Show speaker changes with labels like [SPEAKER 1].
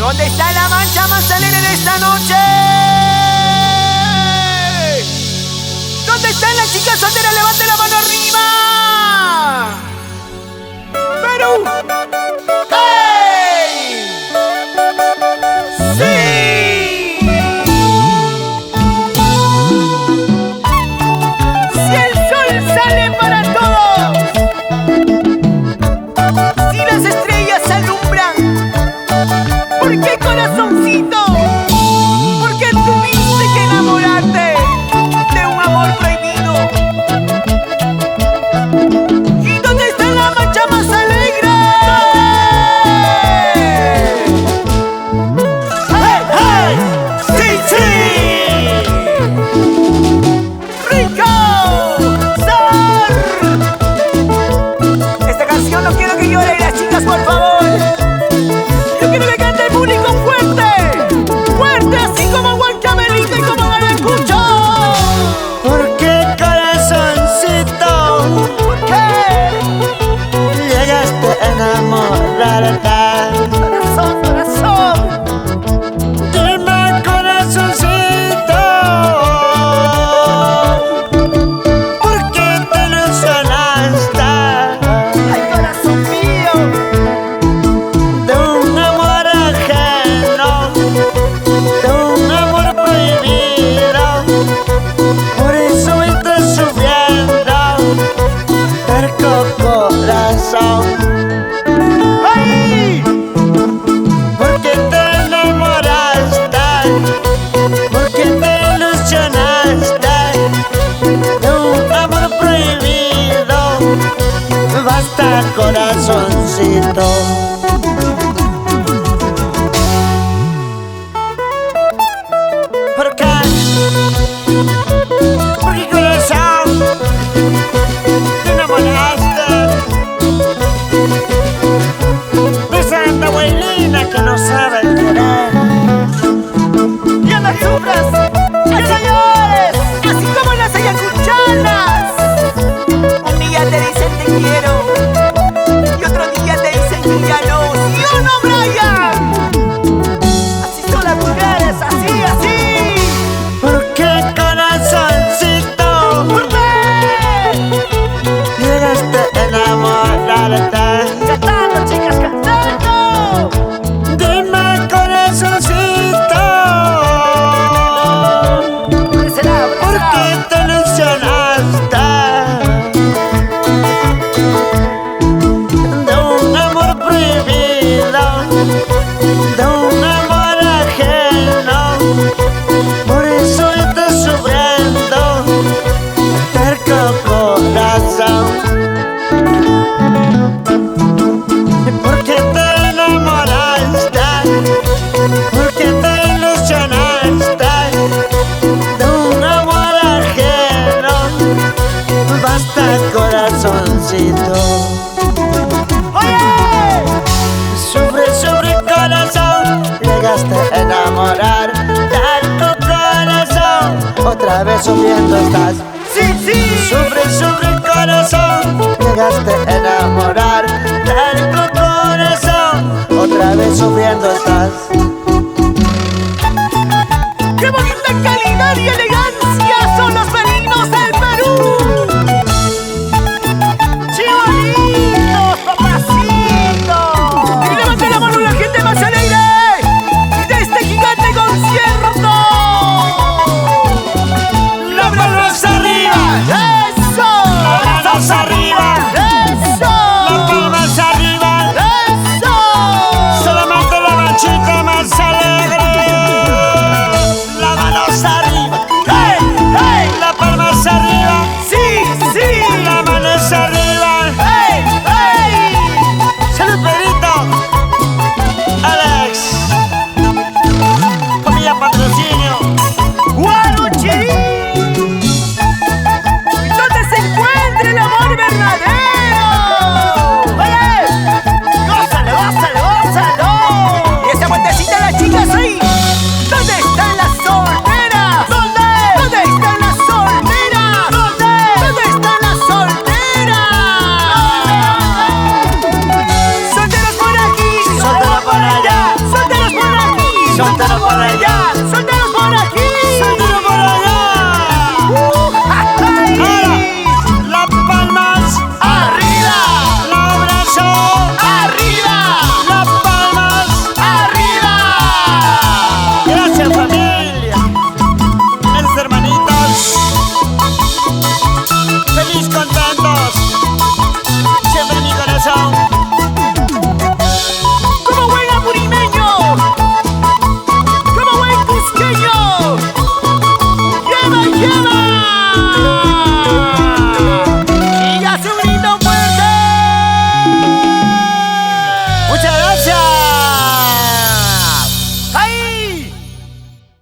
[SPEAKER 1] ¿Dónde está la mancha más alegre de esta noche? ¿Dónde están las chicas solteras? ¡Levanten la mano arriba! ¡Perú! ¡Hey! ¡Sí! Si el sol sale para todos, si las estrellas alumbran, ¿por qué, corazoncito? ¿Por qué tuviste que enamorarte de un amor prohibido? ¿Y dónde está la mancha más alegre? ¡Hey, hey! ¡Sí, sí! ¡Rico! ¡Sar! Esta canción no quiero que lloren las chicas, por favor. Yo quiero que cante el público fuerte, fuerte, así como Huancamelita y como Maracucho.
[SPEAKER 2] ¿Por qué, corazoncito?
[SPEAKER 1] ¿Por qué?
[SPEAKER 2] Llegaste a enamorarte.
[SPEAKER 1] Corazón, corazón.
[SPEAKER 2] Dime, corazoncito, ¿por qué te ilusionaste
[SPEAKER 1] Ay, corazón mío.
[SPEAKER 2] de un amor ajeno, de un amor prohibido? Por eso me estás sufriendo, terco corazón.
[SPEAKER 1] ¡Ay!
[SPEAKER 2] ¿Por qué te enamoraste? ¿Por qué te ilusionaste de un amor prohibido? Basta, corazoncito. ¿Por qué? ¿Por qué, corazón? Te enamoraste de esa abuelina que no sabe querer.
[SPEAKER 1] ¡Ya no sufras! ¡Ya no llores! Así como las ayacuchanas. Un día te dicen te quiero y otro día te dicen que ya no. ¿Sí o no, Brian? Así son las mujeres, así, así.
[SPEAKER 2] ¿Por qué, corazoncito?
[SPEAKER 1] ¿Por qué?
[SPEAKER 2] Llegaste a enamorarte.
[SPEAKER 1] Cantando, chicas, cantando.
[SPEAKER 2] Dime, corazoncito,
[SPEAKER 1] Por ese lado, por
[SPEAKER 2] ¿por
[SPEAKER 1] ese
[SPEAKER 2] qué
[SPEAKER 1] lado.
[SPEAKER 2] te ilusionaste de un amor prohibido, de un amor ajeno? Por eso estás sufriendo, terco corazón. ¿Por qué te enamoraste? ¿Por qué te ilusionaste de un amor ajeno? Basta, corazoncito.
[SPEAKER 1] ¡Oye!
[SPEAKER 2] Sufre, sufre, corazón. Llegaste a enamorar, terco corazón. Otra vez sufriendo estás.
[SPEAKER 1] ¡Sí, sí!
[SPEAKER 2] Sufre, sufre, corazón. Llegaste a enamorar, terco corazón. Otra vez sufriendo estás.
[SPEAKER 1] ¡Qué bonita calidad y elegancia son los felinos del Perú! ¡Chibolitos, papacitos! ¡Y levanten la mano la gente más alegre de este gigante concierto!
[SPEAKER 2] ¡Las manos arriba!
[SPEAKER 1] ¡Eso!
[SPEAKER 2] ¡Las manos arriba!
[SPEAKER 1] ¡Eso!
[SPEAKER 2] soltero por allá,
[SPEAKER 1] solteros por aquí.
[SPEAKER 2] soltero por allá. Ahora, las palmas
[SPEAKER 1] Arriba,
[SPEAKER 2] los brazos,
[SPEAKER 1] arriba,
[SPEAKER 2] las palmas.
[SPEAKER 1] arriba.
[SPEAKER 2] Gracias familia, mis hermanitos, feliz contentos, siempre en mi corazón.
[SPEAKER 1] Como buen apurimeño, como buen cusqueño. Lleva, lleva.